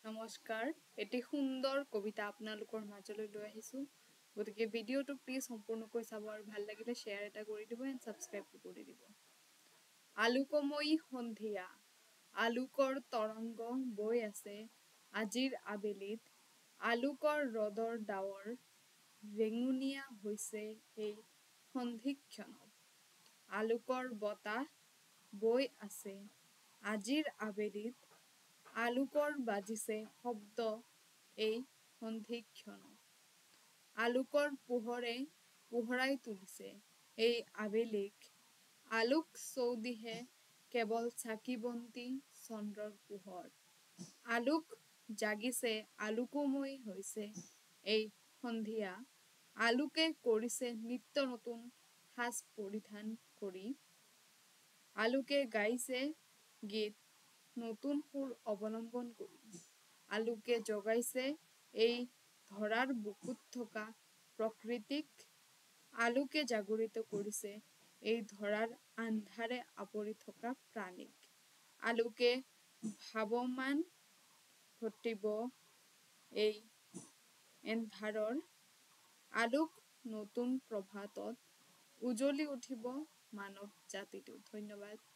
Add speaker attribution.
Speaker 1: নমস্কাৰ এটি সুন্দৰ কবিতা আপোনালোকৰ মাজলৈ লৈ আহিছো গতিকে ভিডিওটো প্লিজ সম্পূৰ্ণকৈ চাব আৰু ভাল লাগিলে শেয়াৰ এটা কৰি দিব এণ্ড সাবস্ক্ৰাইব কৰি দিব আলোকময়ী সন্ধিয়া আলোকৰ তৰংগ বৈ আছে আজিৰ আবেলিত আলোকৰ ৰদৰ ডাৱৰ ৰেঙুনিয়া হৈছে এই সন্ধিক্ষণত আলোকৰ বতাহ বৈ আছে আজিৰ আবেলিত আলোকৰ বাজিছে শব্দ এই সন্ধিক্ষণত আলোকৰ পোহৰে পোহৰাই তুলিছে এই আবেলিক আলোক চৌদিশে কেৱল চাকি বন্তি চন্দ্ৰৰ পোহৰ আলোক জাগিছে আলোকময় হৈছে এই সন্ধিয়া আলোকে কৰিছে নিত্য নতুন সাজ পৰিধান কৰি আলোকে গাইছে গীত নতুন সুৰ অৱলম্বন কৰি আলোকে জগাইছে এই ধৰাৰ বুকুত থকা প্ৰকৃতিক আলোকে জাগৰিত কৰিছে এই ধৰাৰ আন্ধাৰে আৱৰি থকা প্ৰাণীক আলোকে ভাৱমান ঘটিব এই এন্ধাৰৰ আলোক নতুন প্ৰভাতত উজ্বলি উঠিব মানৱ জাতিটো ধন্যবাদ